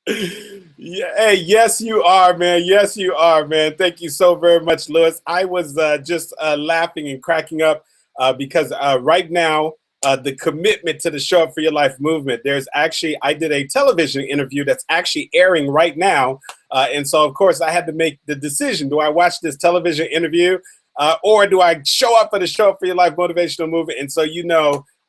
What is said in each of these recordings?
Yeah, hey, yes, you are, man. Yes, you are, man. Thank you so very much, Lewis. I was just laughing and cracking up because right now, the commitment to the Show Up for Your Life movement, there's actually, I did a television interview that's actually airing right now. And so, of course, I had to make the decision. Do I watch this television interview or do I show up for the Show Up for Your Life motivational movement? And so,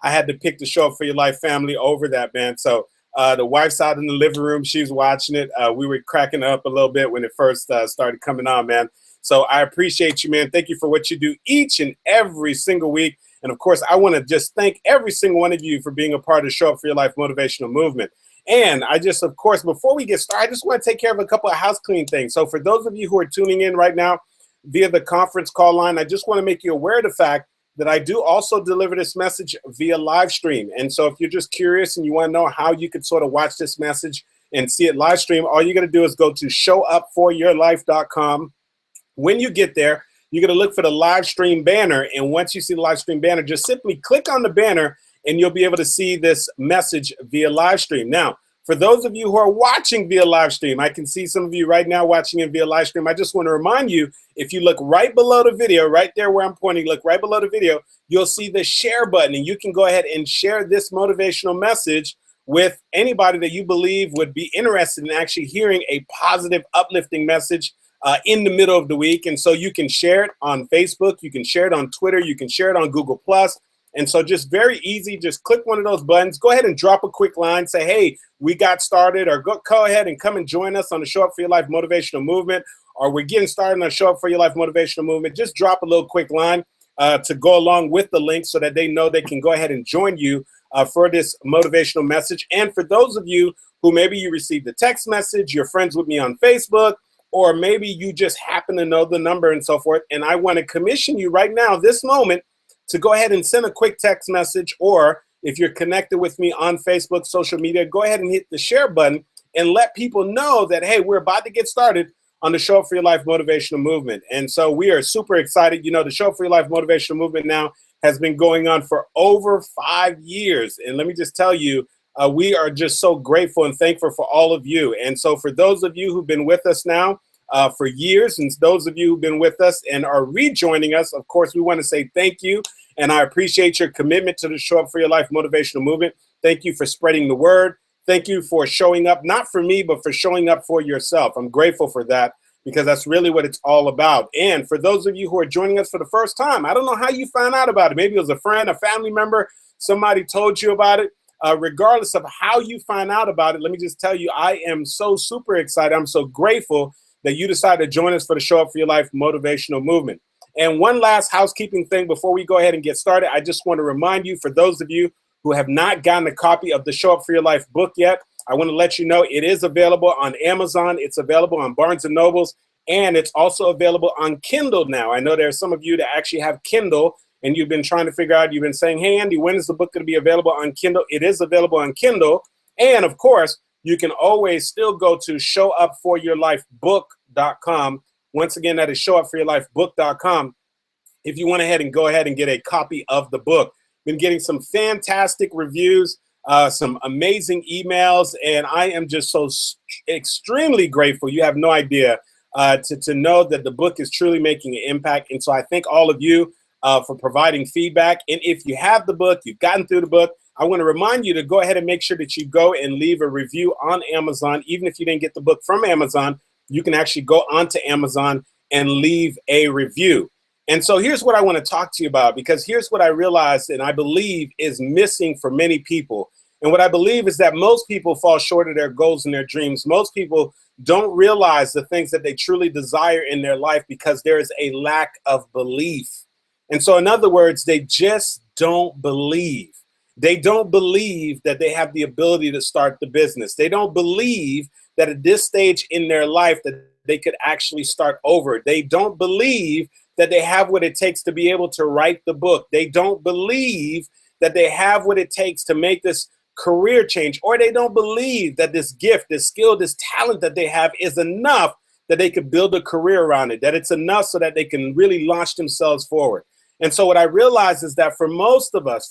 I had to pick the Show Up for Your Life family over that, man. So, the wife's out in the living room. She's watching it. We were cracking up a little bit when it first started coming on, man. So I appreciate you, man. Thank you for what you do each and every single week. And of course, I want to just thank every single one of you for being a part of Show Up for Your Life motivational movement. And I just, of course, before we get started, I just want to take care of a couple of house cleaning things. So for those of you who are tuning in right now via the conference call line, I just want to make you aware of the fact that I do also deliver this message via live stream. And so if you're just curious and you want to know how you could sort of watch this message and see it live stream, all you got to do is go to showupforyourlife.com. When you get there, you're going to look for the live stream banner. And once you see the live stream banner, just simply click on the banner and you'll be able to see this message via live stream. Now, for those of you who are watching via live stream, I can see some of you right now watching it via live stream. I just want to remind you, if you look right below the video, right there where I'm pointing, look right below the video, you'll see the share button, and you can go ahead and share this motivational message with anybody that you believe would be interested in actually hearing a positive, uplifting message in the middle of the week. And so you can share it on Facebook, you can share it on Twitter, you can share it on Google+. And so just very easy, just click one of those buttons, go ahead and drop a quick line, say, hey, we got started, or go ahead and come and join us on the Show Up for Your Life motivational movement, or we're getting started on the Show Up for Your Life motivational movement. Just drop a little quick line to go along with the link so that they know they can go ahead and join you for this motivational message. And for those of you who maybe you received a text message, you're friends with me on Facebook, or maybe you just happen to know the number and so forth, and I want to commission you right now, this moment, to go ahead and send a quick text message, or if you're connected with me on Facebook, social media, go ahead and hit the share button and let people know that, hey, we're about to get started on the Show Up for Your Life motivational movement. And so we are super excited. You know, the Show Up for Your Life motivational movement now has been going on for over 5 years. And let me just tell you, we are just so grateful and thankful for all of you. And so for those of you who've been with us now for years, and those of you who've been with us and are rejoining us, of course, we want to say thank you. And I appreciate your commitment to the Show Up for Your Life motivational movement. Thank you for spreading the word. Thank you for showing up, not for me, but for showing up for yourself. I'm grateful for that, because that's really what it's all about. And for those of you who are joining us for the first time, I don't know how you found out about it. Maybe it was a friend, a family member, somebody told you about it. Regardless of how you find out about it, let me just tell you, I am so super excited. I'm so grateful that you decided to join us for the Show Up for Your Life motivational movement. And one last housekeeping thing before we go ahead and get started, I just want to remind you, for those of you who have not gotten a copy of the Show Up for Your Life book yet, I want to let you know it is available on Amazon, it's available on Barnes & Nobles, and it's also available on Kindle now. I know there are some of you that actually have Kindle, and you've been trying to figure out, you've been saying, hey, Andy, when is the book going to be available on Kindle? It is available on Kindle. And of course, you can always still go to showupforyourlifebook.com. Once again, that is showupforyourlifebook.com. If you want to go ahead and get a copy of the book. Been getting some fantastic reviews, some amazing emails, and I am just so extremely grateful. You have no idea to know that the book is truly making an impact. And so I thank all of you for providing feedback. And if you have the book, you've gotten through the book, I want to remind you to go ahead and make sure that you go and leave a review on Amazon. Even if you didn't get the book from Amazon, you can actually go onto Amazon and leave a review. And so here's what I want to talk to you about, because here's what I realized and I believe is missing for many people. And what I believe is that most people fall short of their goals and their dreams. Most people don't realize the things that they truly desire in their life because there is a lack of belief. And so in other words, they just don't believe. They don't believe that they have the ability to start the business. They don't believe that at this stage in their life that they could actually start over. They don't believe that they have what it takes to be able to write the book. They don't believe that they have what it takes to make this career change, or they don't believe that this gift, this skill, this talent that they have is enough that they could build a career around it, that it's enough so that they can really launch themselves forward. And so what I realized is that for most of us,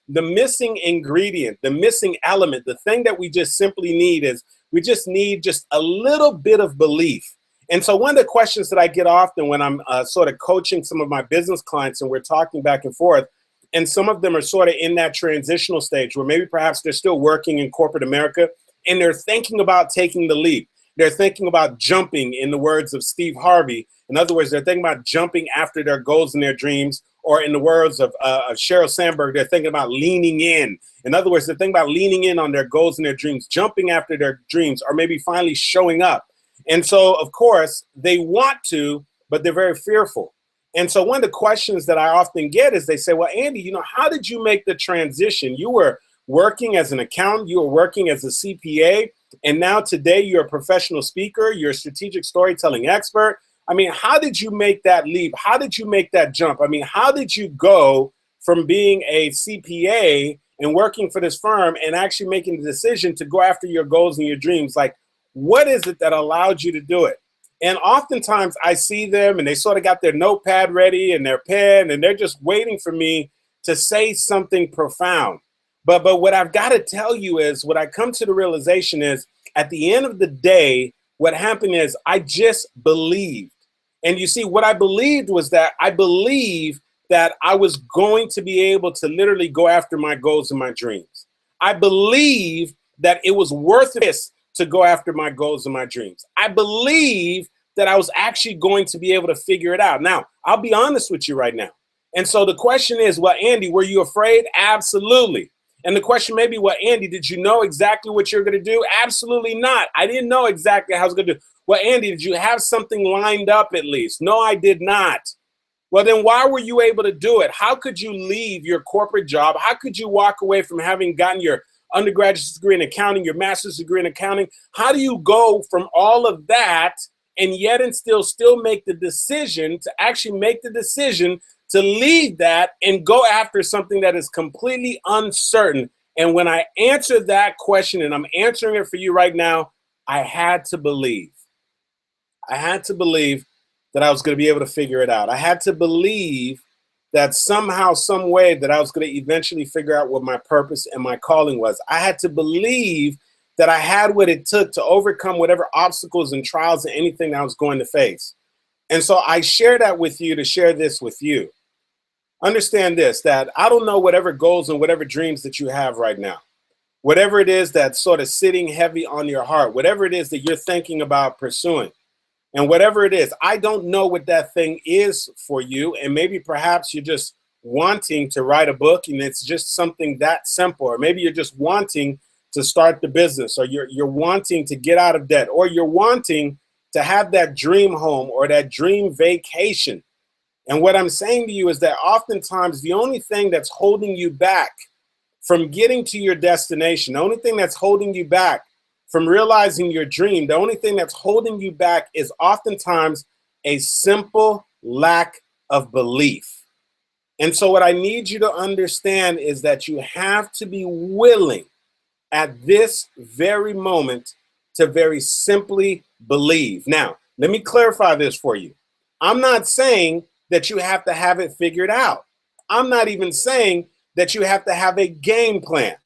the missing ingredient, the missing element, the thing that we just simply need is we just need just a little bit of belief. And so one of the questions that I get often when I'm sort of coaching some of my business clients and we're talking back and forth, and some of them are sort of in that transitional stage where maybe perhaps they're still working in corporate America and they're thinking about taking the leap. They're thinking about jumping, in the words of Steve Harvey. In other words, they're thinking about jumping after their goals and their dreams, or in the words of Sheryl Sandberg, they're thinking about leaning in. In other words, they're thinking about leaning in on their goals and their dreams, jumping after their dreams, or maybe finally showing up. And so, of course, they want to, but they're very fearful. And so one of the questions that I often get is they say, well, Andy, how did you make the transition? You were working as an accountant, you were working as a CPA, and now today you're a professional speaker, you're a strategic storytelling expert. I mean, how did you make that leap? How did you make that jump? I mean, how did you go from being a CPA and working for this firm and actually making the decision to go after your goals and your dreams? Like, what is it that allowed you to do it? And oftentimes I see them and they sort of got their notepad ready and their pen and they're just waiting for me to say something profound. But what I've got to tell you is, what I come to the realization is, at the end of the day, what happened is I just believed. And you see, what I believed was that I believed that I was going to be able to literally go after my goals and my dreams. I believed that it was worth it to go after my goals and my dreams. I believe that I was actually going to be able to figure it out. Now, I'll be honest with you right now. And so the question is, well, Andy, were you afraid? Absolutely. And the question may be, well, Andy, did you know exactly what you're going to do? Absolutely not. I didn't know exactly how I was going to do. Well, Andy, did you have something lined up at least? No, I did not. Well, then why were you able to do it? How could you leave your corporate job? How could you walk away from having gotten your undergraduate degree in accounting, your master's degree in accounting? How do you go from all of that and yet and still make the decision to actually make the decision to leave that and go after something that is completely uncertain? And when I answer that question, and I'm answering it for you right now, I had to believe. I had to believe that I was going to be able to figure it out. I had to believe that somehow, some way, that I was going to eventually figure out what my purpose and my calling was. I had to believe that I had what it took to overcome whatever obstacles and trials and anything that I was going to face. And so I share that with you to share this with you. Understand this, that I don't know whatever goals and whatever dreams that you have right now. Whatever it is that's sort of sitting heavy on your heart, whatever it is that you're thinking about pursuing. And whatever it is, I don't know what that thing is for you. And maybe perhaps you're just wanting to write a book and it's just something that simple. Or maybe you're just wanting to start the business, or you're wanting to get out of debt, or you're wanting to have that dream home or that dream vacation. And what I'm saying to you is that oftentimes the only thing that's holding you back from getting to your destination, the only thing that's holding you back from realizing your dream, the only thing that's holding you back is oftentimes a simple lack of belief. And so what I need you to understand is that you have to be willing at this very moment to very simply believe. Now, let me clarify this for you. I'm not saying that you have to have it figured out. I'm not even saying that you have to have a game plan.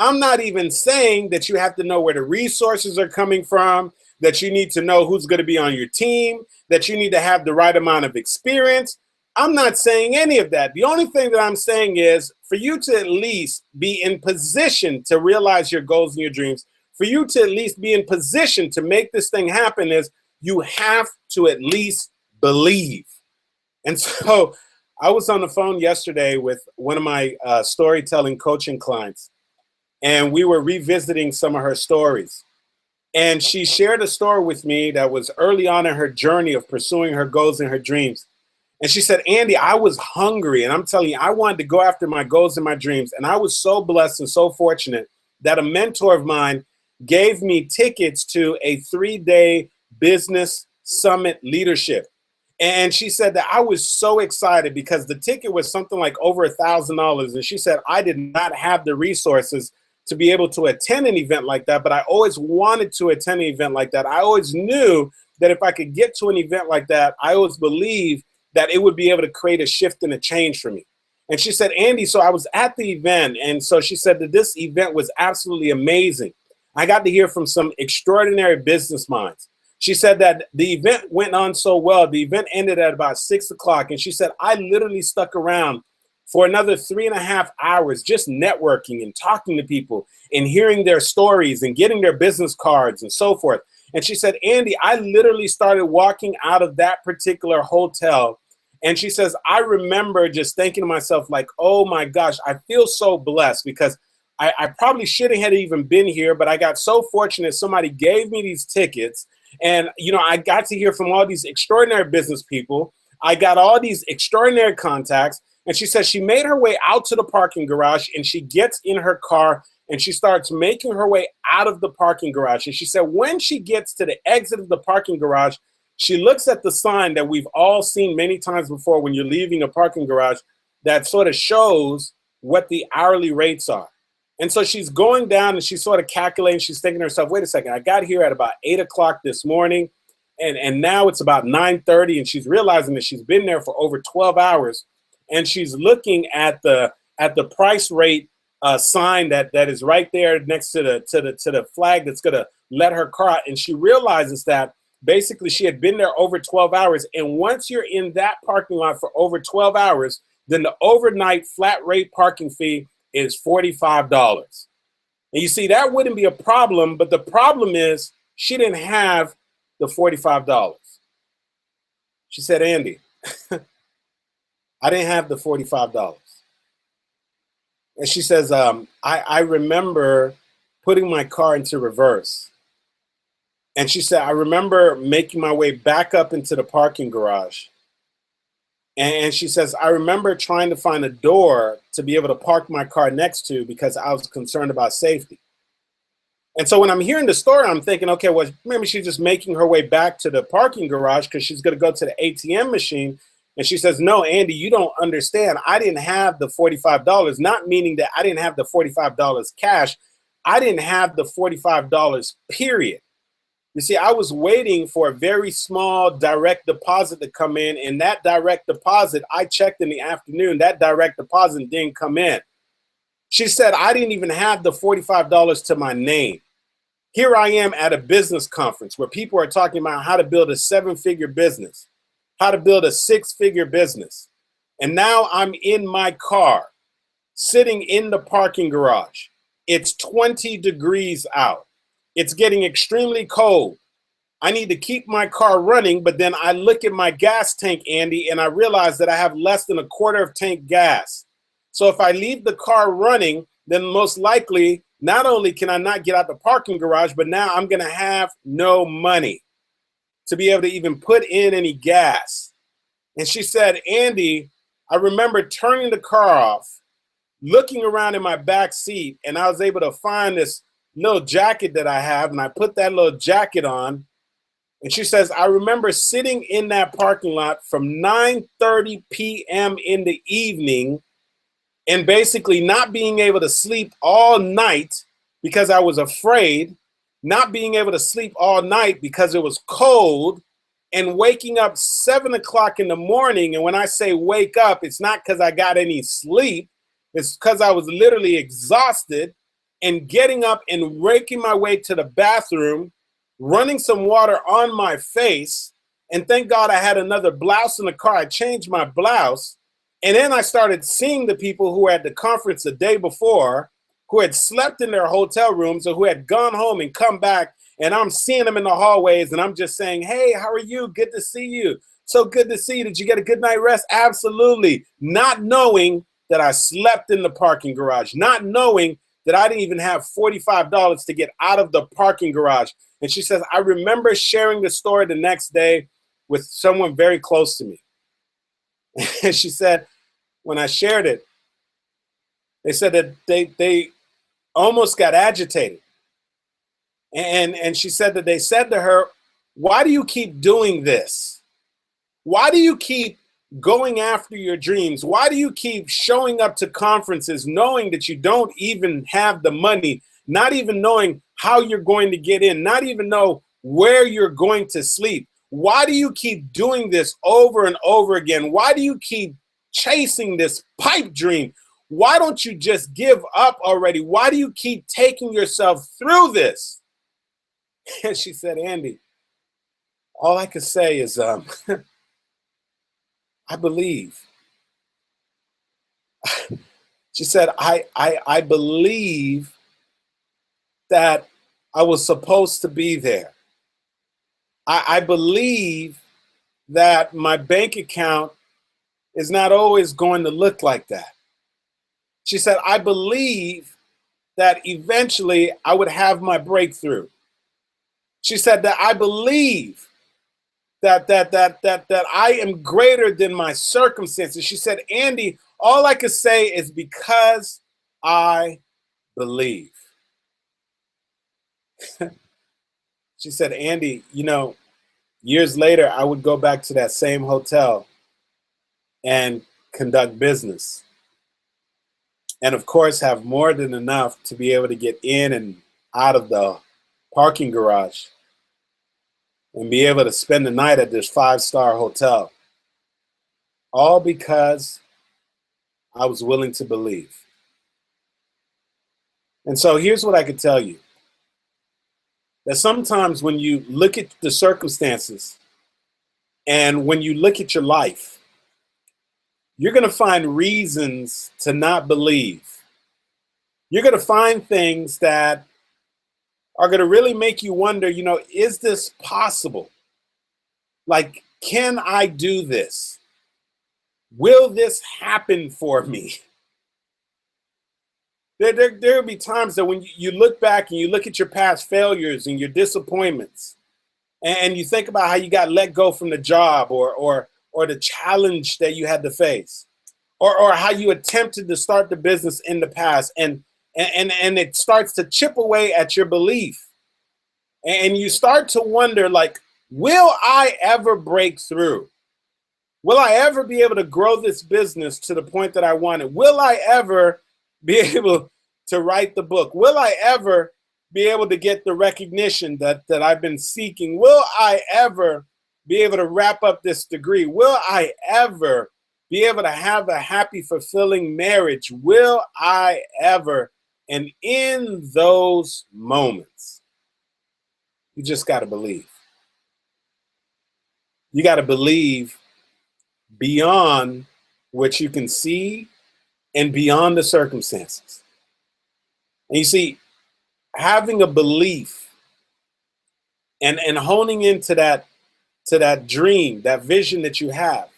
I'm not even saying that you have to know where the resources are coming from, that you need to know who's going to be on your team, that you need to have the right amount of experience. I'm not saying any of that. The only thing that I'm saying is for you to at least be in position to realize your goals and your dreams, for you to at least be in position to make this thing happen, is you have to at least believe. And so I was on the phone yesterday with one of my storytelling coaching clients, and we were revisiting some of her stories. And she shared a story with me that was early on in her journey of pursuing her goals and her dreams. And she said, Andy, I was hungry, and I'm telling you, I wanted to go after my goals and my dreams. And I was so blessed and so fortunate that a mentor of mine gave me tickets to a 3-day business summit leadership. And she said that I was so excited because the ticket was something like over $1,000. And she said, I did not have the resources to be able to attend an event like that, but I always wanted to attend an event like that. I always knew that if I could get to an event like that, I always believed that it would be able to create a shift and a change for me. And she said, Andy, so I was at the event. And so she said that this event was absolutely amazing. I got to hear from some extraordinary business minds. She said that the event went on so well. The event ended at about 6 o'clock. And she said, I literally stuck around for another 3.5 hours, just networking and talking to people and hearing their stories and getting their business cards and so forth. And she said, Andy, I literally started walking out of that particular hotel. And she says, I remember just thinking to myself, like, oh my gosh, I feel so blessed because I probably shouldn't have even been here, but I got so fortunate somebody gave me these tickets. And, you know, I got to hear from all these extraordinary business people. I got all these extraordinary contacts. And she says she made her way out to the parking garage and she gets in her car and she starts making her way out of the parking garage. And she said when she gets to the exit of the parking garage, she looks at the sign that we've all seen many times before when you're leaving a parking garage that sort of shows what the hourly rates are. And so she's going down and she's sort of calculating. She's thinking to herself, wait a second, I got here at about 8 o'clock this morning and now it's about 9:30 and she's realizing that she's been there for over 12 hours. And she's looking at the price rate sign that is right there next to the flag that's going to let her car out. And she realizes that basically she had been there over 12 hours. And once you're in that parking lot for over 12 hours, then the overnight flat rate parking fee is $45. And you see, that wouldn't be a problem, but the problem is she didn't have the $45. She said, Andy, I didn't have the $45. And she says, I remember putting my car into reverse. And she said, I remember making my way back up into the parking garage. And she says, I remember trying to find a door to be able to park my car next to because I was concerned about safety. And so when I'm hearing the story, I'm thinking, okay, well, maybe she's just making her way back to the parking garage because she's going to go to the ATM machine. And she says, no, Andy, you don't understand. I didn't have the $45, not meaning that I didn't have the $45 cash. I didn't have the $45, period. You see, I was waiting for a very small direct deposit to come in. And that direct deposit, I checked in the afternoon, that direct deposit didn't come in. She said, I didn't even have the $45 to my name. Here I am at a business conference where people are talking about how to build a 7-figure business, how to build a 6-figure business. And now I'm in my car, sitting in the parking garage. It's 20 degrees out. It's getting extremely cold. I need to keep my car running, but then I look at my gas tank, Andy, and I realize that I have less than a quarter of tank gas. So if I leave the car running, then most likely, not only can I not get out the parking garage, but now I'm going to have no money to be able to even put in any gas. And she said, Andy, I remember turning the car off, looking around in my back seat, and I was able to find this little jacket that I have, and I put that little jacket on. And she says, I remember sitting in that parking lot from 9:30 p.m. in the evening and basically not being able to sleep all night because I was afraid, not being able to sleep all night because it was cold, and waking up 7 o'clock in the morning. And when I say wake up, it's not because I got any sleep. It's because I was literally exhausted, and getting up and raking my way to the bathroom, running some water on my face. And thank God I had another blouse in the car. I changed my blouse. And then I started seeing the people who were at the conference the day before, who had slept in their hotel rooms or who had gone home and come back. And I'm seeing them in the hallways and I'm just saying, hey, how are you? Good to see you. So good to see you. Did you get a good night rest? Absolutely. Not knowing that I slept in the parking garage, not knowing that I didn't even have $45 to get out of the parking garage. And she says, I remember sharing the story the next day with someone very close to me. And she said, when I shared it, they said that they almost got agitated. And she said that they said to her, why do you keep doing this? Why do you keep going after your dreams? Why do you keep showing up to conferences knowing that you don't even have the money, not even knowing how you're going to get in, not even know where you're going to sleep? Why do you keep doing this over and over again? Why do you keep chasing this pipe dream? Why don't you just give up already? Why do you keep taking yourself through this? And she said, Andy, all I could say is, I believe. She said, I believe that I was supposed to be there. I believe that my bank account is not always going to look like that. She said, I believe that eventually I would have my breakthrough. She said that I believe that I am greater than my circumstances. She said, Andy, all I could say is because I believe. She said, Andy, you know, years later, I would go back to that same hotel and conduct business. And of course, have more than enough to be able to get in and out of the parking garage and be able to spend the night at this 5-star hotel. All because I was willing to believe. And so here's what I could tell you. That sometimes when you look at the circumstances and when you look at your life, you're going to find reasons to not believe. You're going to find things that are going to really make you wonder, you know, is this possible? Like, can I do this? Will this happen for me? There'll be times that when you look back and you look at your past failures and your disappointments, and you think about how you got let go from the job or the challenge that you had to face, or how you attempted to start the business in the past, and it starts to chip away at your belief. And you start to wonder, like, will I ever break through? Will I ever be able to grow this business to the point that I want it? Will I ever be able to write the book? Will I ever be able to get the recognition that I've been seeking? Will I ever be able to wrap up this degree? Will I ever be able to have a happy, fulfilling marriage? Will I ever? And in those moments, you just got to believe. You got to believe beyond what you can see and beyond the circumstances. And you see, having a belief and honing into that dream, that vision that you have,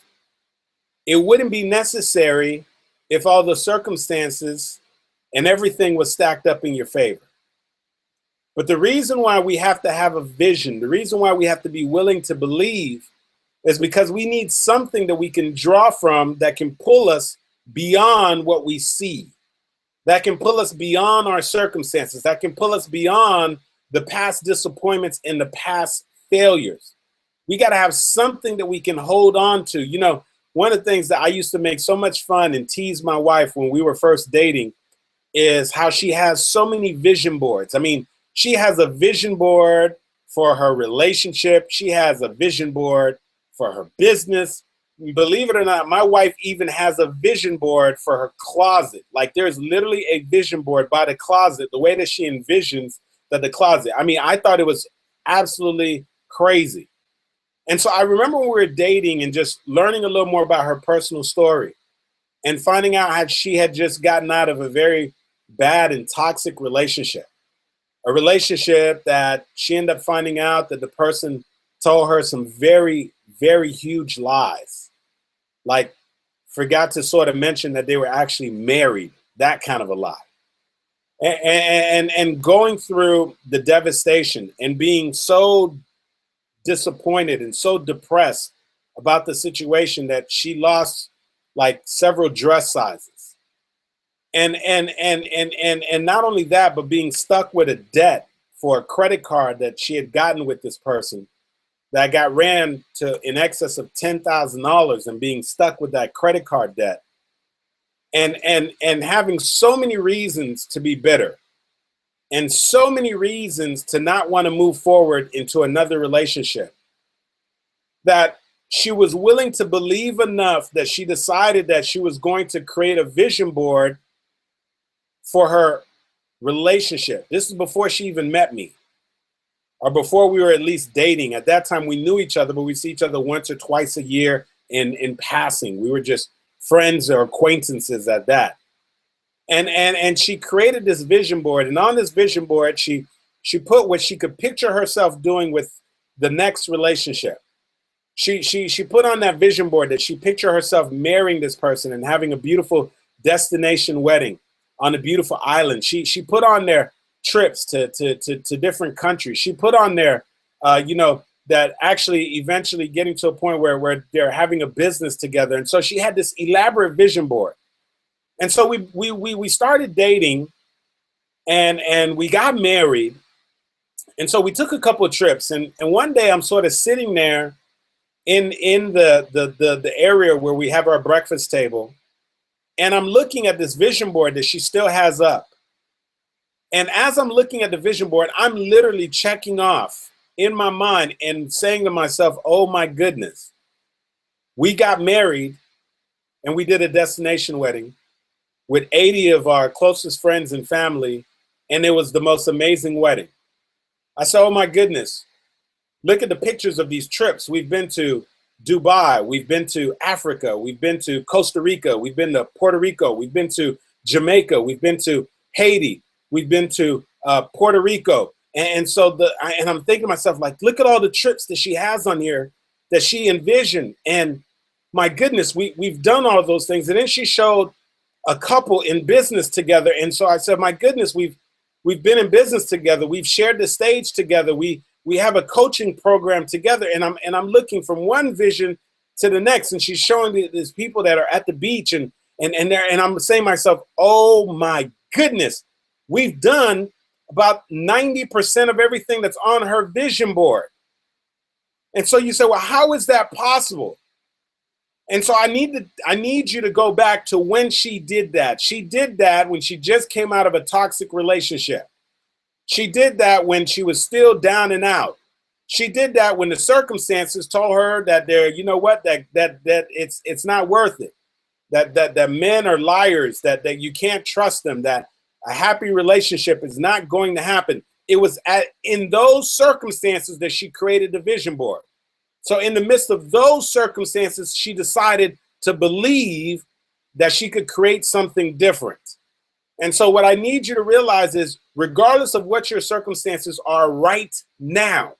it wouldn't be necessary if all the circumstances and everything was stacked up in your favor. But the reason why we have to have a vision, the reason why we have to be willing to believe, is because we need something that we can draw from that can pull us beyond what we see, that can pull us beyond our circumstances, that can pull us beyond the past disappointments and the past failures. We got to have something that we can hold on to. You know, one of the things that I used to make so much fun and tease my wife when we were first dating is how she has so many vision boards. I mean, she has a vision board for her relationship. She has a vision board for her business. Believe it or not, my wife even has a vision board for her closet. Like, there's literally a vision board by the closet, the way that she envisions the closet. I mean, I thought it was absolutely crazy. And so I remember when we were dating and just learning a little more about her personal story and finding out how she had just gotten out of a very bad and toxic relationship. A relationship that she ended up finding out that the person told her some very, very huge lies. Like, forgot to sort of mention that they were actually married, that kind of a lie. And going through the devastation and being so disappointed and so depressed about the situation that she lost like several dress sizes. And not only that, but being stuck with a debt for a credit card that she had gotten with this person that got ran to in excess of $10,000, and being stuck with that credit card debt, and having so many reasons to be bitter and so many reasons to not want to move forward into another relationship. that she was willing to believe enough that she decided that she was going to create a vision board for her relationship. This is before she even met me, or before we were at least dating. At that time, we knew each other, but we see each other once or twice a year in passing. We were just friends or acquaintances at that. And she created this vision board, and on this vision board, she put what she could picture herself doing with the next relationship. She put on that vision board that she pictured herself marrying this person and having a beautiful destination wedding on a beautiful island. She put on there trips to different countries. She put on there, that actually eventually getting to a point where they're having a business together. And so she had this elaborate vision board. And so we started dating, and we got married. And so we took a couple of trips, and one day I'm sort of sitting there in the area where we have our breakfast table, and I'm looking at this vision board that she still has up. And as I'm looking at the vision board, I'm literally checking off in my mind and saying to myself, oh my goodness, we got married and we did a destination wedding with 80 of our closest friends and family, and it was the most amazing wedding. I said, oh my goodness, look at the pictures of these trips. We've been to Dubai, we've been to Africa, we've been to Costa Rica, we've been to Puerto Rico, we've been to Jamaica, we've been to Haiti, we've been to Puerto Rico. And so I'm thinking to myself, like, look at all the trips that she has on here that she envisioned. And my goodness, we've done all of those things. And then she showed a couple in business together. And so I said, my goodness, we've been in business together. We've shared the stage together. We have a coaching program together. And I'm looking from one vision to the next. And she's showing these people that are at the beach, and I'm saying to myself, oh my goodness, we've done about 90% of everything that's on her vision board. And so you say, well, how is that possible? And so I need you to go back to when she did that. She did that when she just came out of a toxic relationship. She did that when she was still down and out. She did that when the circumstances told her that that it's not worth it. That men are liars, that you can't trust them, that a happy relationship is not going to happen. It was in those circumstances that she created the vision board. So in the midst of those circumstances, she decided to believe that she could create something different. And so what I need you to realize is, regardless of what your circumstances are right now,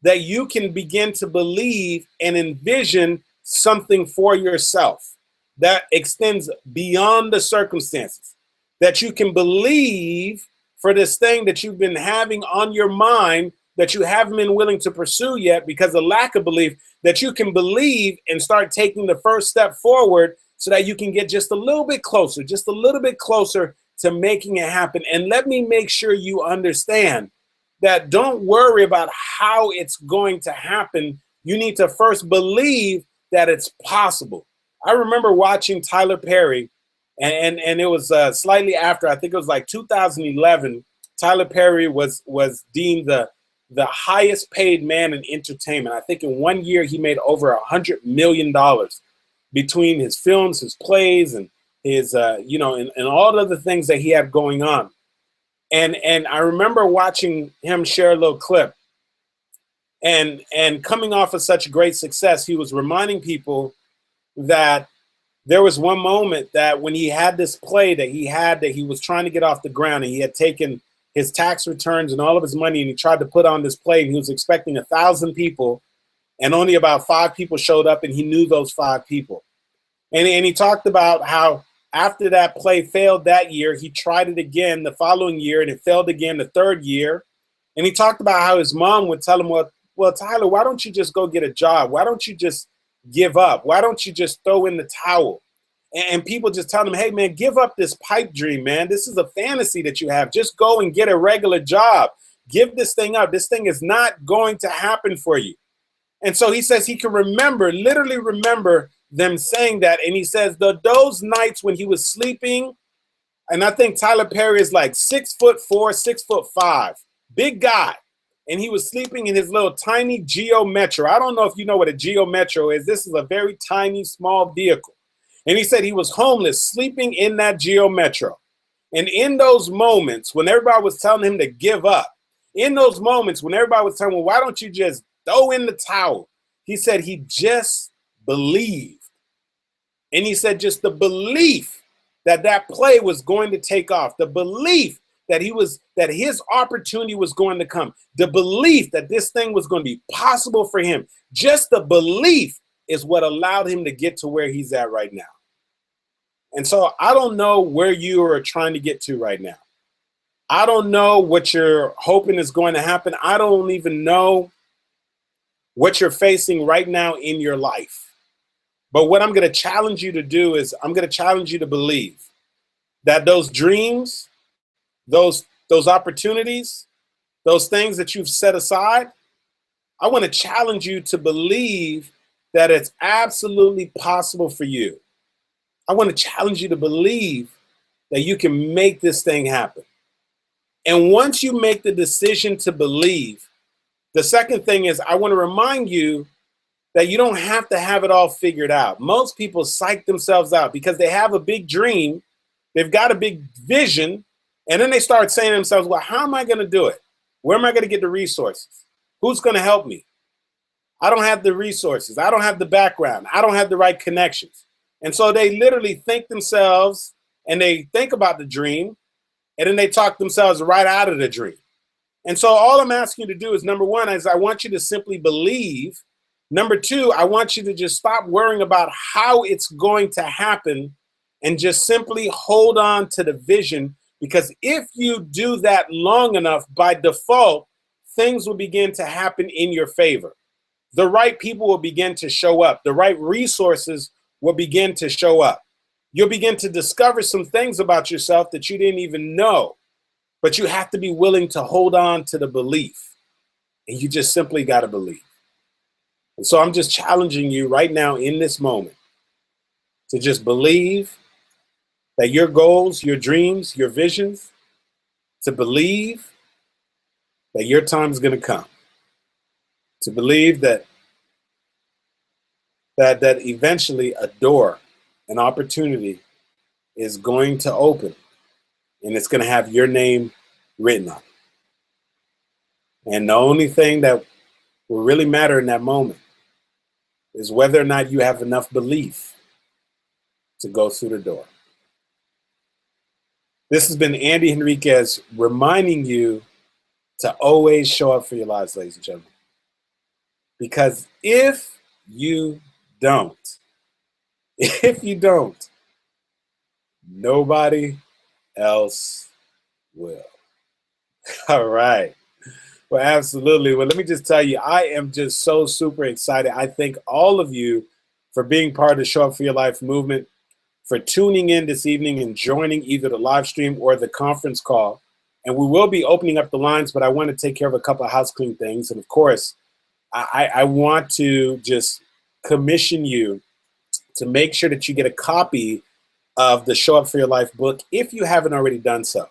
that you can begin to believe and envision something for yourself that extends beyond the circumstances, that you can believe for this thing that you've been having on your mind that you haven't been willing to pursue yet because of lack of belief, that you can believe and start taking the first step forward so that you can get just a little bit closer to making it happen. And let me make sure you understand that don't worry about how it's going to happen. You need to first believe that it's possible. I remember watching Tyler Perry, and it was slightly after, I think it was like 2011, Tyler Perry was deemed the highest paid man in entertainment. I think in 1 year he made over $100 million between his films, his plays, and his and all the other things that he had going on. And I remember watching him share a little clip, and coming off of such great success, he was reminding people that there was one moment that when he had this play that he was trying to get off the ground, and he had taken his tax returns and all of his money, and he tried to put on this play, and he was expecting 1,000 people, and only about 5 people showed up, and he knew those 5 people. And he talked about how after that play failed that year, he tried it again the following year, and it failed again the 3rd year. And he talked about how his mom would tell him, well, Tyler, why don't you just go get a job? Why don't you just give up? Why don't you just throw in the towel? And people just tell him, hey, man, give up this pipe dream, man. This is a fantasy that you have. Just go and get a regular job. Give this thing up. This thing is not going to happen for you. And so he says he can literally remember them saying that. And he says those nights when he was sleeping, and I think Tyler Perry is like 6'4", 6'5", big guy. and he was sleeping in his little tiny Geo Metro. I don't know if you know what a Geo Metro is. This is a very tiny, small vehicle. And he said he was homeless, sleeping in that Geo Metro. And in those moments when everybody was telling him to give up, in those moments when everybody was telling him, well, why don't you just throw in the towel? He said he just believed. And he said just the belief that that play was going to take off, the belief that his opportunity was going to come, the belief that this thing was going to be possible for him, just the belief is what allowed him to get to where he's at right now. And so I don't know where you are trying to get to right now. I don't know what you're hoping is going to happen. I don't even know what you're facing right now in your life. But what I'm going to challenge you to do is I'm going to challenge you to believe that those dreams, those opportunities, those things that you've set aside, I want to challenge you to believe that it's absolutely possible for you. I want to challenge you to believe that you can make this thing happen. And once you make the decision to believe, the second thing is I want to remind you that you don't have to have it all figured out. Most people psych themselves out because they have a big dream, they've got a big vision, and then they start saying to themselves, well, how am I going to do it? Where am I going to get the resources? Who's going to help me? I don't have the resources. I don't have the background. I don't have the right connections. And so they literally think themselves and they think about the dream, and then they talk themselves right out of the dream. And so all I'm asking you to do is, number one, is I want you to simply believe. Number two, I want you to just stop worrying about how it's going to happen and just simply hold on to the vision, because if you do that long enough, by default, things will begin to happen in your favor. The right people will begin to show up. The right resources will begin to show up. You'll begin to discover some things about yourself that you didn't even know, but you have to be willing to hold on to the belief, and you just simply got to believe. And so I'm just challenging you right now in this moment to just believe that your goals, your dreams, your visions, to believe that your time is going to come, to believe that eventually a door, an opportunity is going to open, and it's going to have your name written on it. And the only thing that will really matter in that moment is whether or not you have enough belief to go through the door. This has been Andy Henriquez reminding you to always show up for your lives, ladies and gentlemen. Because if you don't, nobody else will. All right. Well, absolutely. Well, let me just tell you, I am just so super excited. I thank all of you for being part of the Show Up for Your Life movement, for tuning in this evening and joining either the live stream or the conference call. And we will be opening up the lines, but I want to take care of a couple of house clean things. And of course, I want to just commission you to make sure that you get a copy of the Show Up for Your Life book if you haven't already done so.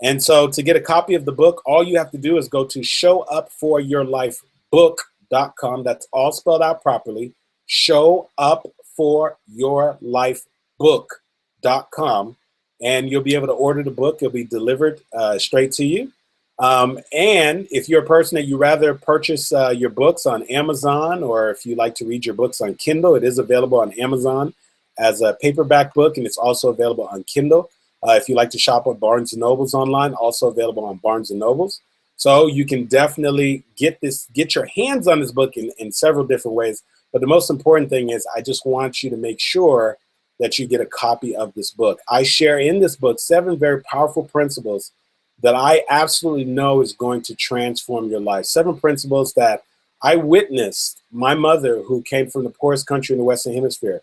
And so to get a copy of the book, all you have to do is go to showupforyourlifebook.com. That's all spelled out properly. Showupforyourlifebook.com. And you'll be able to order the book. It'll be delivered straight to you. And if you're a person that you rather purchase your books on Amazon, or if you like to read your books on Kindle, it is available on Amazon as a paperback book, and it's also available on Kindle. If you like to shop at Barnes & Nobles online, also available on Barnes & Nobles. So you can definitely get your hands on this book in several different ways. But the most important thing is I just want you to make sure that you get a copy of this book. I share in this book 7 very powerful principles that I absolutely know is going to transform your life. 7 principles that I witnessed my mother, who came from the poorest country in the Western Hemisphere.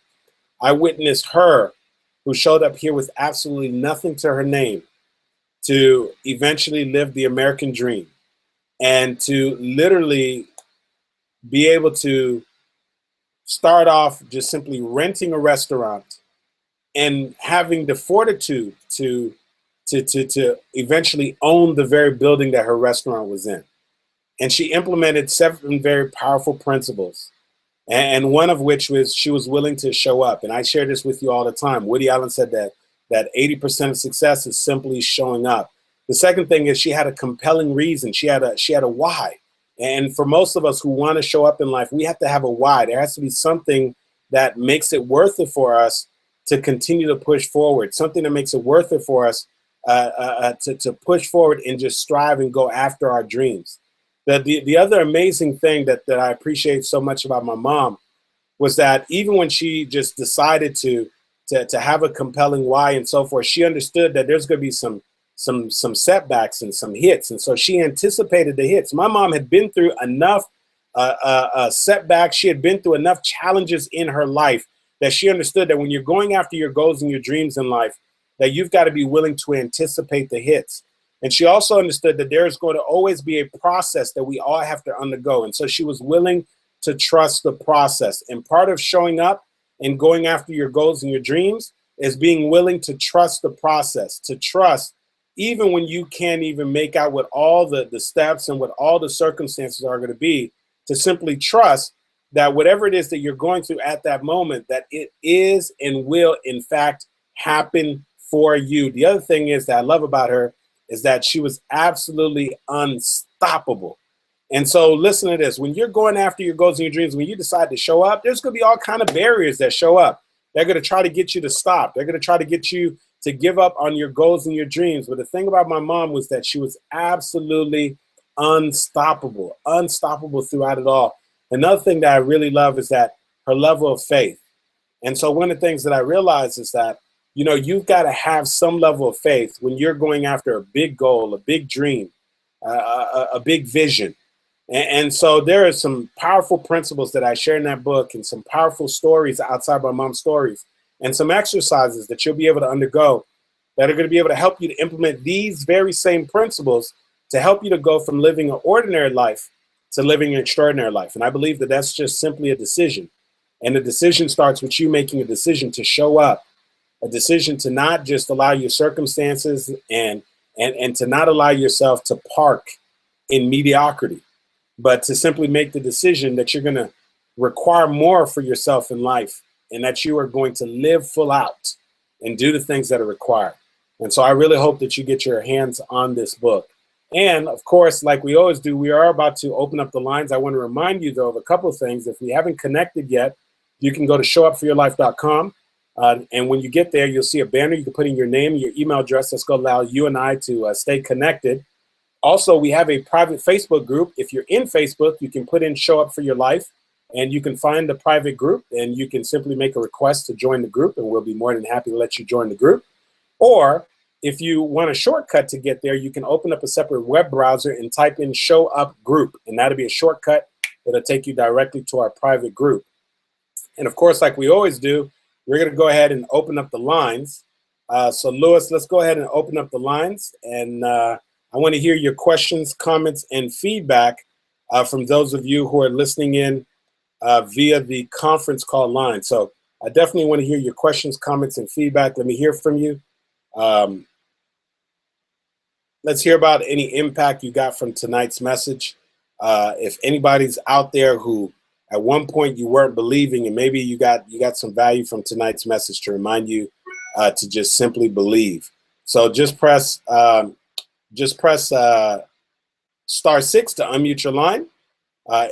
I witnessed her, who showed up here with absolutely nothing to her name, to eventually live the American dream and to literally be able to start off just simply renting a restaurant and having the fortitude to eventually own the very building that her restaurant was in. And she implemented 7 very powerful principles. And one of which was she was willing to show up. And I share this with you all the time. Woody Allen said that 80% of success is simply showing up. The second thing is she had a compelling reason. She had a why. And for most of us who want to show up in life, we have to have a why. There has to be something that makes it worth it for us to continue to push forward, something that makes it worth it for us to push forward and just strive and go after our dreams. The other amazing thing that I appreciate so much about my mom was that even when she just decided to have a compelling why and so forth, she understood that there's going to be some setbacks and some hits. And so she anticipated the hits. My mom had been through enough setbacks. She had been through enough challenges in her life that she understood that when you're going after your goals and your dreams in life, that you've got to be willing to anticipate the hits. And she also understood that there's going to always be a process that we all have to undergo. And so she was willing to trust the process. And part of showing up and going after your goals and your dreams is being willing to trust the process, to trust even when you can't even make out what all the steps and what all the circumstances are going to be, to simply trust that whatever it is that you're going through at that moment, that it is and will in fact happen for you. The other thing is that I love about her is that she was absolutely unstoppable. And so listen to this. When you're going after your goals and your dreams, when you decide to show up, there's going to be all kinds of barriers that show up. They're going to try to get you to stop. They're going to try to get you to give up on your goals and your dreams. But the thing about my mom was that she was absolutely unstoppable throughout it all. Another thing that I really love is that her level of faith. And so one of the things that I realized is that, you know, you've got to have some level of faith when you're going after a big goal, a big dream, a big vision. And so there are some powerful principles that I share in that book and some powerful stories outside my mom's stories and some exercises that you'll be able to undergo that are going to be able to help you to implement these very same principles to help you to go from living an ordinary life to living an extraordinary life. And I believe that that's just simply a decision. And the decision starts with you making a decision to show up, a decision to not just allow your circumstances and to not allow yourself to park in mediocrity, but to simply make the decision that you're going to require more for yourself in life and that you are going to live full out and do the things that are required. And so I really hope that you get your hands on this book. And of course, like we always do, we are about to open up the lines. I want to remind you, though, of a couple of things. If we haven't connected yet, you can go to showupforyourlife.com. And when you get there, you'll see a banner. You can put in your name and your email address. That's going to allow you and I to stay connected. Also, we have a private Facebook group. If you're in Facebook, you can put in Show Up for Your Life, and you can find the private group, and you can simply make a request to join the group, and we'll be more than happy to let you join the group. Or if you want a shortcut to get there, you can open up a separate web browser and type in Show Up Group, and that'll be a shortcut that'll take you directly to our private group. And of course, like we always do, we're going to go ahead and open up the lines. So Louis, let's go ahead and open up the lines, and I want to hear your questions, comments, and feedback from those of you who are listening in via the conference call line. So I definitely want to hear your questions, comments, and feedback. Let me hear from you. Let's hear about any impact you got from tonight's message. If anybody's out there who at one point you weren't believing and maybe you got some value from tonight's message, to remind you to just simply believe. So just press *6 to unmute your line,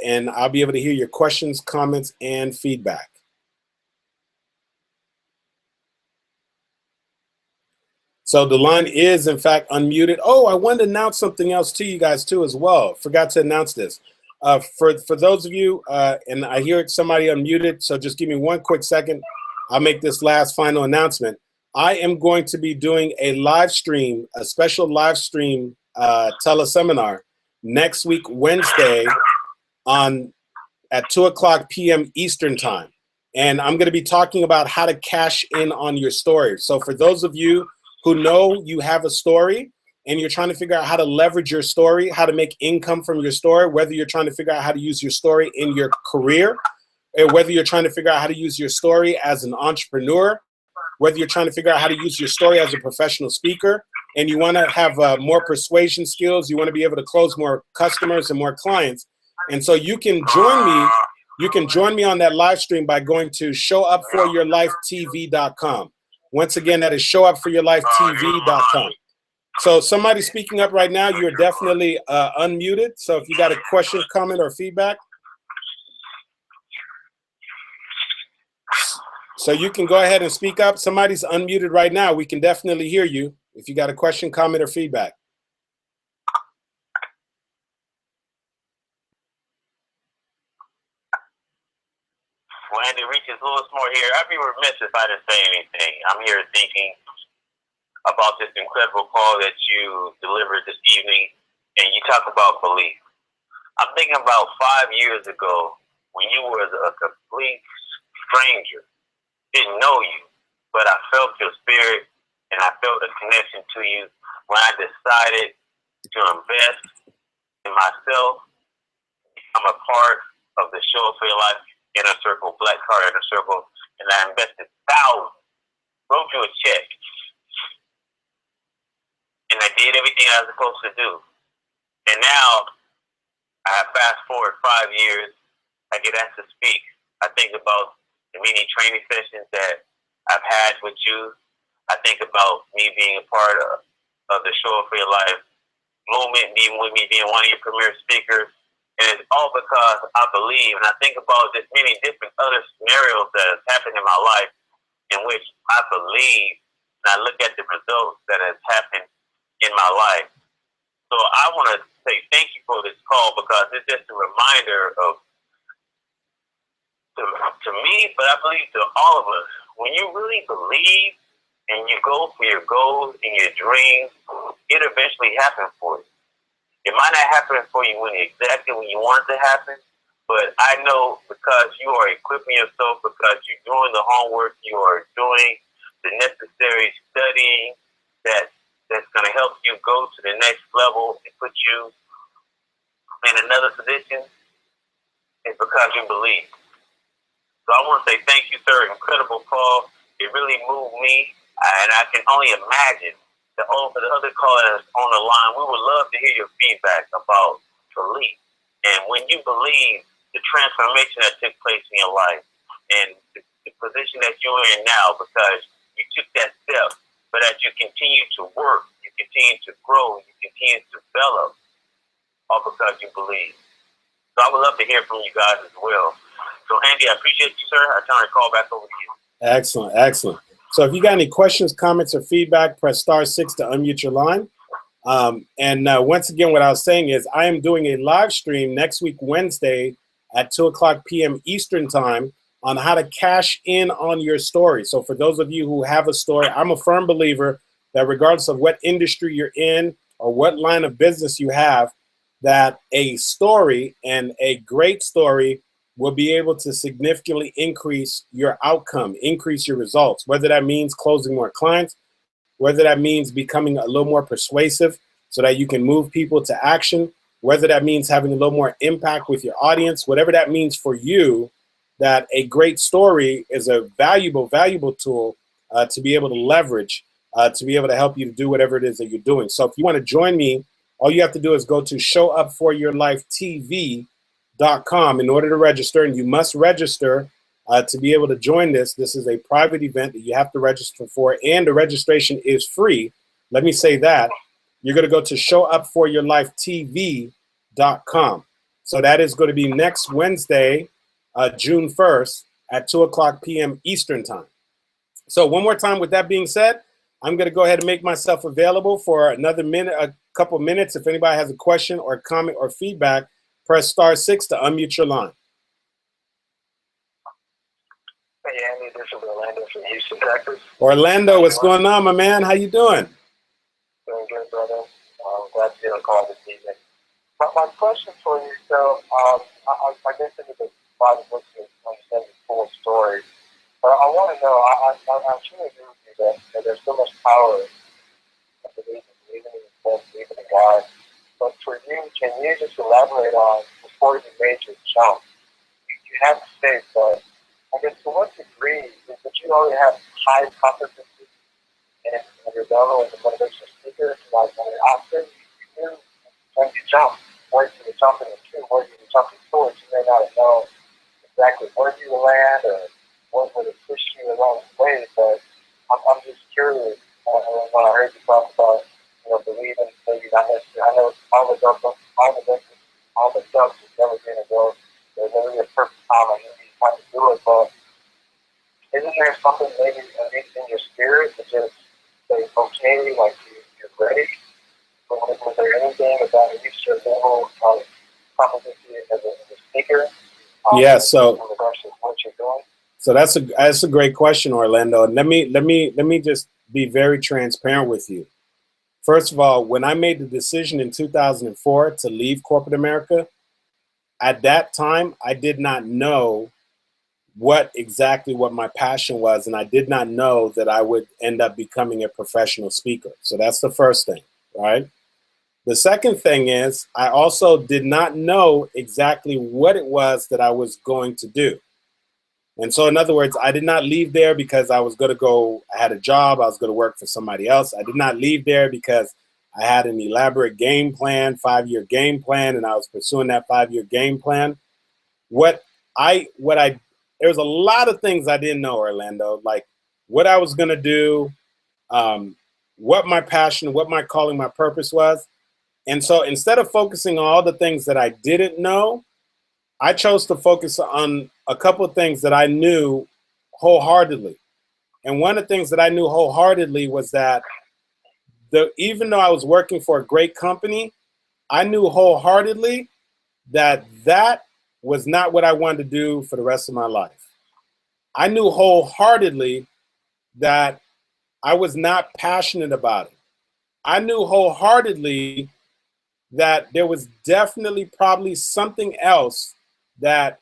and I'll be able to hear your questions, comments, and feedback. So the line is, in fact, unmuted. Oh, I wanted to announce something else to you guys, too, as well. Forgot to announce this. For those of you, and I hear somebody unmuted, so just give me one quick second. I'll make this last final announcement. I am going to be doing a live stream, a special live stream teleseminar next week, Wednesday, at 2:00 p.m. Eastern Time. And I'm going to be talking about how to cash in on your story. So for those of you who know you have a story and you're trying to figure out how to leverage your story, how to make income from your story, whether you're trying to figure out how to use your story in your career, or whether you're trying to figure out how to use your story as an entrepreneur, whether you're trying to figure out how to use your story as a professional speaker, and you want to have more persuasion skills, you want to be able to close more customers and more clients. And so you can join me. You can join me on that live stream by going to showupforyourlifetv.com. Once again, that is showupforyourlifetv.com. So somebody speaking up right now, you're definitely unmuted. So if you got a question, comment, or feedback, so you can go ahead and speak up. Somebody's unmuted right now. We can definitely hear you if you got a question, comment, or feedback. Well, Andy Henriquez, Louis Moore here. I'd be remiss if I didn't say anything. I'm here thinking about this incredible call that you delivered this evening, and you talk about belief. I'm thinking about 5 years ago when you were a complete stranger, didn't know you, but I felt your spirit and I felt a connection to you when I decided to invest in myself. I'm a part of the Show Up For Your Life Inner Circle, Black Card Inner Circle, and I invested thousands, wrote you a check, and I did everything I was supposed to do. And now, I fast forward 5 years, I get asked to speak. I think about the many training sessions that I've had with you. I think about me being a part of the Show Up For Your Life movement, being with me, being one of your premier speakers. And it's all because I believe, and I think about just many different other scenarios that have happened in my life in which I believe, and I look at the results that has happened in my life. So I want to say thank you for this call because it's just a reminder of, to me, but I believe to all of us, when you really believe and you go for your goals and your dreams, it eventually happens for you. It might not happen for you exactly when you want it to happen, but I know because you are equipping yourself, because you're doing the homework, you are doing the necessary studying that's going to help you go to the next level and put you in another position, it's because you believe. So I want to say thank you, sir. Incredible call. It really moved me, and I can only imagine the other callers on the line. We would love to hear your feedback about belief. And when you believe, the transformation that took place in your life and the position that you're in now because you took that step, but as you continue to work, you continue to grow, you continue to develop, all because you believe. So I would love to hear from you guys as well. So Andy, I appreciate you, sir. I turn the call back over to you. Excellent, excellent. So if you got any questions, comments, or feedback, press *6 to unmute your line. Once again, what I was saying is I am doing a live stream next week, Wednesday at 2:00 p.m. Eastern time on how to cash in on your story. So for those of you who have a story, I'm a firm believer that regardless of what industry you're in or what line of business you have, that a story and a great story will be able to significantly increase your outcome, increase your results, whether that means closing more clients, whether that means becoming a little more persuasive so that you can move people to action, whether that means having a little more impact with your audience, whatever that means for you, that a great story is a valuable, valuable tool to be able to leverage, to be able to help you to do whatever it is that you're doing. So if you want to join me, all you have to do is go to showupforyourlifetv.com in order to register, and you must register to be able to join this. This is a private event that you have to register for, and the registration is free. Let me say that. You're going to go to showupforyourlifetv.com. So that is going to be next Wednesday, June 1st at 2:00 p.m. Eastern time. So one more time, with that being said, I'm going to go ahead and make myself available for another minute, a couple minutes. If anybody has a question or comment or feedback, press *6 to unmute your line. Hey, Andy, this is Orlando from Houston, Texas. Orlando, what's going on, my man? How you doing? Doing good, brother. I'm glad to be on the call this evening. My question for you, so I guess into the Bible books to understand the full story, but I want to know, I truly agree with you that there's so much power in believing in yourself, believing in God. But for you, can you just elaborate on, before you made your jump, you have to say, but I guess to what degree did you already have high competency and you're done with the motivational speaker, like after you when you jump, where you were jumping to, where you were jumping towards, you may not have known exactly where you would land or what would have pushed you along the way, but I'm just curious when I heard you talk about, believing maybe not necessarily. I know all the ducks has never been a goal. There's never been a perfect time I knew you trying to do it, but isn't there something maybe in your spirit that just say, okay, like you're ready? Was there anything about you should level of competency as a speaker? Yeah, so in regards to what you're doing? So that's a great question, Orlando. And let me just be very transparent with you. First of all, when I made the decision in 2004 to leave corporate America, at that time I did not know what my passion was, and I did not know that I would end up becoming a professional speaker. So that's the first thing, right? The second thing is I also did not know exactly what it was that I was going to do. And so, in other words, I did not leave there because I was going to go, I had a job, I was going to work for somebody else. I did not leave there because I had an elaborate game plan, 5-year game plan, and I was pursuing that 5-year game plan. There was a lot of things I didn't know, Orlando, like what I was going to do, what my passion, what my calling, my purpose was. And so instead of focusing on all the things that I didn't know, I chose to focus on a couple of things that I knew wholeheartedly. And one of the things that I knew wholeheartedly was that even though I was working for a great company, I knew wholeheartedly that that was not what I wanted to do for the rest of my life. I knew wholeheartedly that I was not passionate about it. I knew wholeheartedly that there was definitely probably something else that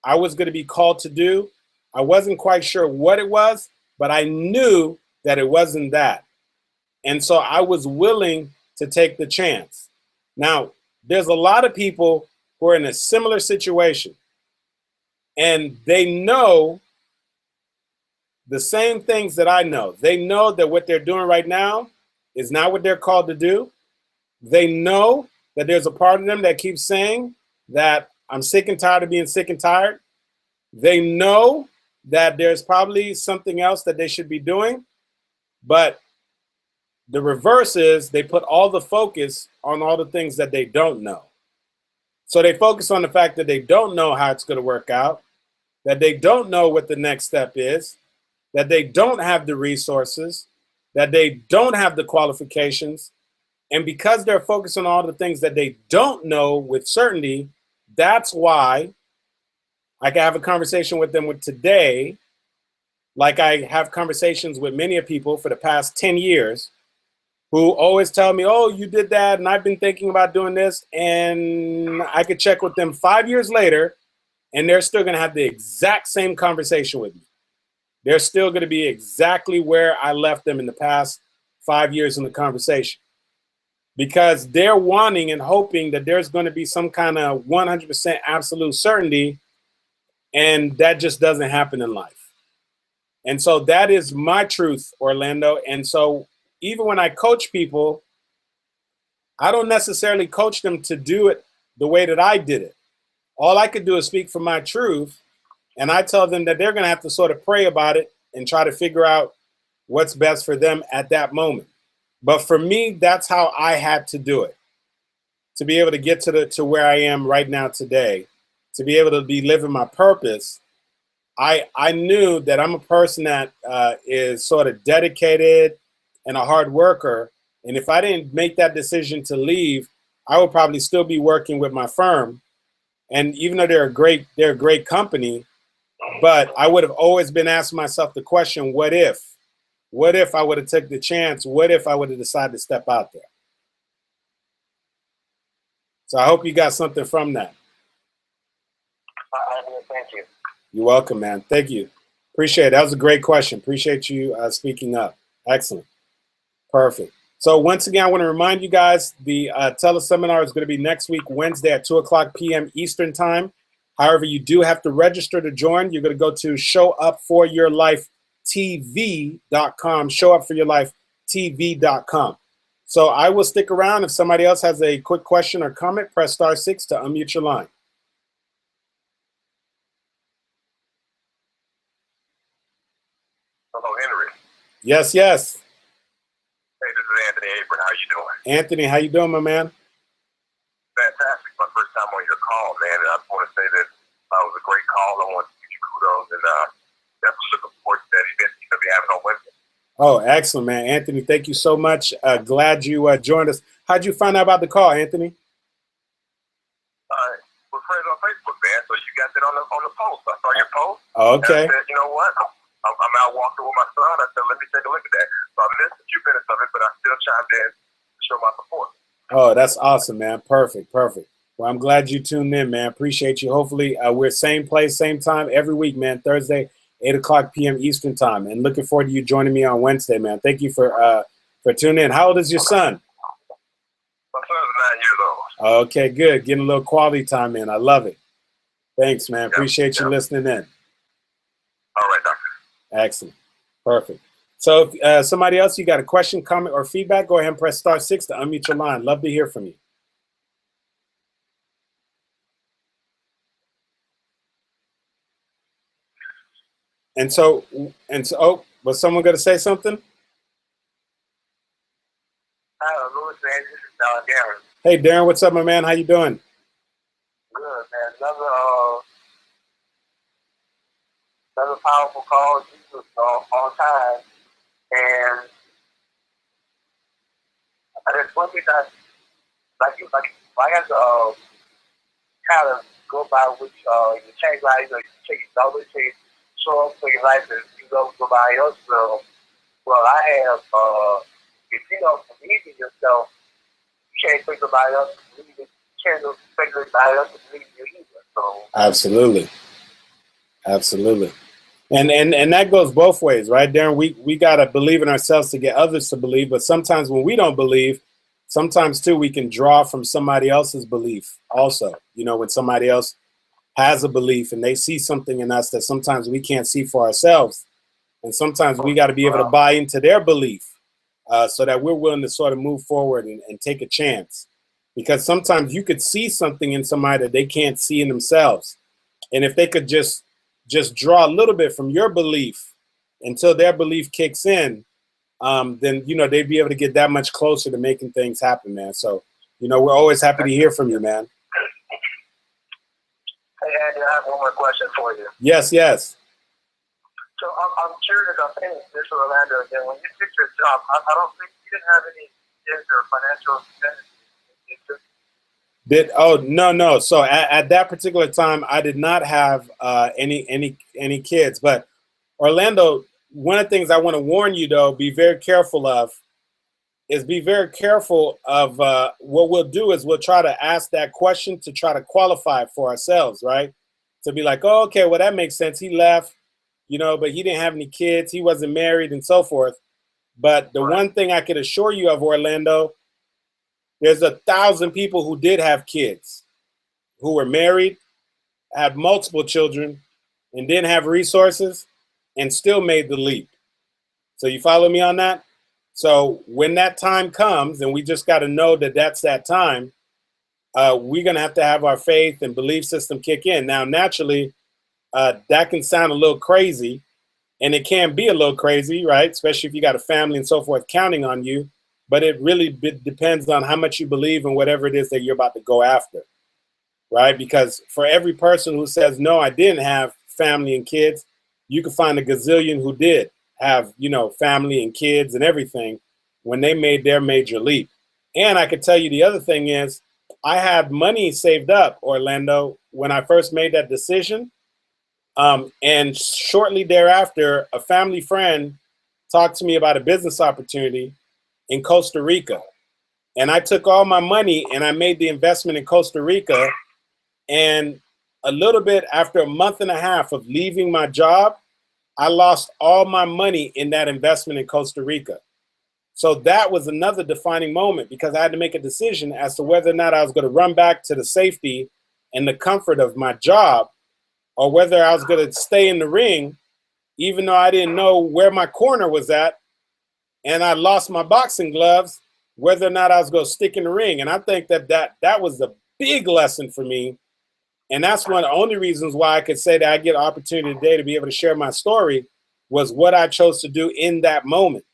I was going to be called to do. I wasn't quite sure what it was, but I knew that it wasn't that. And so I was willing to take the chance. Now, there's a lot of people who are in a similar situation, and they know the same things that I know. They know that what they're doing right now is not what they're called to do. They know that there's a part of them that keeps saying that I'm sick and tired of being sick and tired. They know that there's probably something else that they should be doing, but the reverse is they put all the focus on all the things that they don't know. So they focus on the fact that they don't know how it's going to work out, that they don't know what the next step is, that they don't have the resources, that they don't have the qualifications. And because they're focused on all the things that they don't know with certainty, that's why I can have a conversation with them today, like I have conversations with many people for the past 10 years who always tell me, oh, you did that, and I've been thinking about doing this. And I could check with them 5 years later, and they're still going to have the exact same conversation with me. They're still going to be exactly where I left them in the past 5 years in the conversation, because they're wanting and hoping that there's going to be some kind of 100% absolute certainty, and that just doesn't happen in life. And so that is my truth, Orlando. And so even when I coach people, I don't necessarily coach them to do it the way that I did it. All I could do is speak from my truth, and I tell them that they're going to have to sort of pray about it and try to figure out what's best for them at that moment. But for me, that's how I had to do it, to be able to get to where I am right now today, to be able to be living my purpose. I knew that I'm a person that is sort of dedicated and a hard worker. And if I didn't make that decision to leave, I would probably still be working with my firm. And even though they're a great company, but I would have always been asking myself the question, what if? What if I would have took the chance? What if I would have decided to step out there? So I hope you got something from that. Thank you. You're welcome, man. Thank you. Appreciate it. That was a great question. Appreciate you speaking up. Excellent. Perfect. So once again, I want to remind you guys, the teleseminar is going to be next week, Wednesday at 2:00 p.m. Eastern time. However, you do have to register to join. You're going to go to showupforyourlifetv.com, showupforyourlifetv.com. So I will stick around. If somebody else has a quick question or comment, press *6 to unmute your line. Hello, Henry. Yes, yes. Hey, this is Anthony Abram. How you doing? Anthony, how you doing, my man? Fantastic. My first time on your call, man, and I just want to say that it was a great call. I want to give you kudos, and definitely looking forward to that event you're going to be having on Wednesday. Oh, excellent, man. Anthony, thank you so much. Glad you joined us. How'd you find out about the call, Anthony? We're friends on Facebook, man, so you got that on the post. I saw your post. Oh, okay. And I said, you know what? I'm out walking with my son. I said, let me take a look at that. So I missed a few minutes of it, but I still chimed in to show my support. Oh, that's awesome, man. Perfect, perfect. Well, I'm glad you tuned in, man. Appreciate you. Hopefully, we're same place, same time every week, man. Thursday, 8 p.m. Eastern time. And looking forward to you joining me on Wednesday, man. Thank you for tuning in. How old is your son? My son's 9 years old. Okay, good. Getting a little quality time in. I love it. Thanks, man. Appreciate you listening in. All right, doctor. Excellent. Perfect. So if somebody else, you got a question, comment, or feedback, go ahead and press *6 to unmute your line. Love to hear from you. And so, oh, was someone going to say something? Hi, Louis, man. This is Darren. Hey, Darren, what's up, my man? How you doing? Good, man. Another powerful call. Jesus on time. And there's one thing that, I have to kind of go by which you change lives, or you take it always take show up for your life, and you go by yourself. Well, I have, if you don't believe in yourself, you can't think about else to believe it. You can't think about else to believe you either. So Absolutely. Absolutely. And that goes both ways, right, Darren? We got to believe in ourselves to get others to believe. But sometimes when we don't believe, sometimes, too, we can draw from somebody else's belief also. You know, when somebody else has a belief and they see something in us that sometimes we can't see for ourselves. And sometimes we got to be able to buy into their belief so that we're willing to sort of move forward and take a chance. Because sometimes you could see something in somebody that they can't see in themselves. And if they could just draw a little bit from your belief until their belief kicks in, then, you know, they'd be able to get that much closer to making things happen, man. So, you know, we're always happy to hear from you, man. Hey, Andy, I have one more question for you. Yes, yes. So I'm curious. I'm saying this for Orlando again. When you took your job, I don't think you didn't have any kids or financial independence. No. So at that particular time, I did not have any kids. But Orlando, one of the things I want to warn you, though, be very careful of what we'll do is we'll try to ask that question to try to qualify it for ourselves, right? To be like, oh, okay, well, that makes sense. He left, you know, but he didn't have any kids. He wasn't married and so forth. But the one thing I can assure you of, Orlando, there's 1,000 people who did have kids, who were married, had multiple children, and didn't have resources, and still made the leap. So you follow me on that? So when that time comes, and we just got to know that that's that time, we're going to have our faith and belief system kick in. Now, naturally, that can sound a little crazy, and it can be a little crazy, right? Especially if you got a family and so forth counting on you. But it really depends on how much you believe in whatever it is that you're about to go after, right? Because for every person who says, no, I didn't have family and kids, you can find a gazillion who did have, you know, family and kids and everything when they made their major leap. And I could tell you the other thing is I had money saved up, Orlando, when I first made that decision. And shortly thereafter, a family friend talked to me about a business opportunity in Costa Rica. And I took all my money and I made the investment in Costa Rica. And a little bit after a month and a half of leaving my job, I lost all my money in that investment in Costa Rica. So that was another defining moment because I had to make a decision as to whether or not I was going to run back to the safety and the comfort of my job or whether I was going to stay in the ring even though I didn't know where my corner was at, and I lost my boxing gloves, whether or not I was going to stick in the ring. And I think that was a big lesson for me. And that's one of the only reasons why I could say that I get an opportunity today to be able to share my story, was what I chose to do in that moment,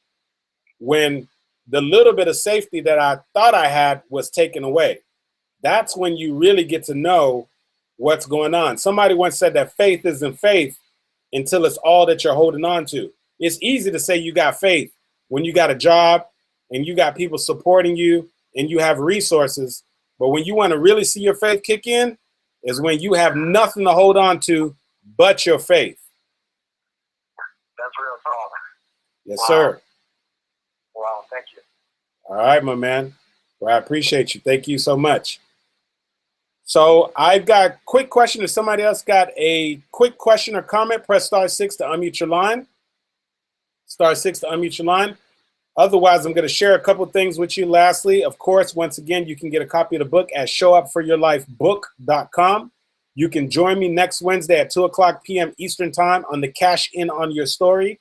when the little bit of safety that I thought I had was taken away. That's when you really get to know what's going on. Somebody once said that faith isn't faith until it's all that you're holding on to. It's easy to say you got faith when you got a job and you got people supporting you and you have resources. But when you want to really see your faith kick in is when you have nothing to hold on to but your faith. That's real talk. Yes, Wow. sir. Wow, thank you. All right, my man. Well, I appreciate you. Thank you so much. So I've got a quick question. If somebody else got a quick question or comment, press *6 to unmute your line. *6 to unmute your line. Otherwise, I'm going to share a couple things with you. Lastly, of course, once again, you can get a copy of the book at showupforyourlifebook.com. You can join me next Wednesday at 2:00 p.m. Eastern Time on the Cash In on Your Story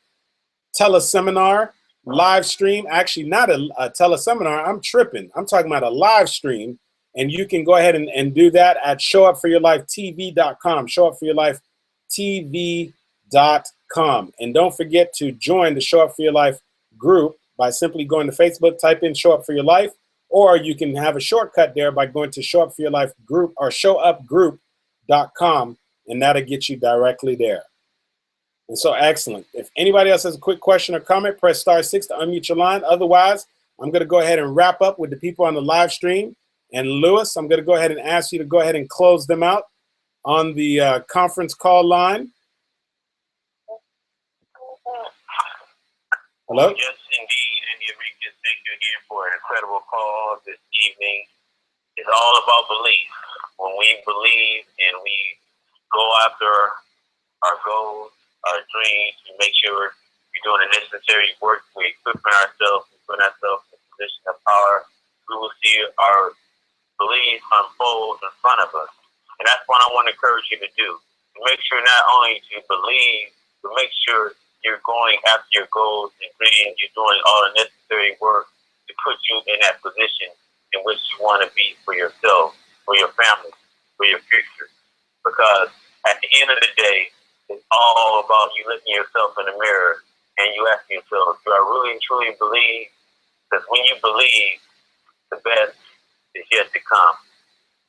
teleseminar live stream. Actually, not a teleseminar. I'm tripping. I'm talking about a live stream. And you can go ahead and do that at showupforyourlifetv.com. Showupforyourlifetv.com. And don't forget to join the Show Up For Your Life group by simply going to Facebook, type in Show Up For Your Life, or you can have a shortcut there by going to Show Up For Your Life group or showupgroup.com, and that'll get you directly there. And so, excellent. If anybody else has a quick question or comment, press *6 to unmute your line. Otherwise, I'm going to go ahead and wrap up with the people on the live stream. And Lewis, I'm going to go ahead and ask you to go ahead and close them out on the conference call line. Hello? Yes, indeed, Andy Henriquez. Thank you again for an incredible call this evening. It's all about belief. When we believe and we go after our goals, our dreams, we make sure we're doing the necessary work, we're equipping ourselves, we're putting ourselves in a position of power, we will see our belief unfold in front of us. And that's what I want to encourage you to do. To make sure not only to believe, but make sure you're going after your goals and dreams, you're doing all the necessary work to put you in that position in which you want to be for yourself, for your family, for your future. Because at the end of the day, it's all about you looking yourself in the mirror and you asking yourself, do I really and truly believe? Because when you believe, the best is yet to come.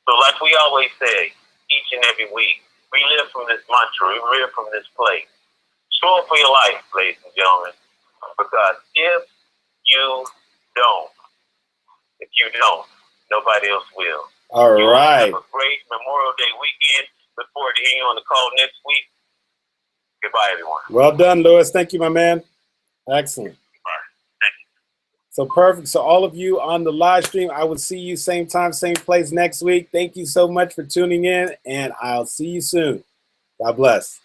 So like we always say, each and every week, we live from this mantra, we live from this place. Show up for your life, ladies and gentlemen, because if you don't, nobody else will. All right. Have a great Memorial Day weekend. Look forward to hearing you on the call next week. Goodbye, everyone. Well done, Lewis. Thank you, my man. Excellent. So perfect. So all of you on the live stream, I will see you same time, same place next week. Thank you so much for tuning in, and I'll see you soon. God bless.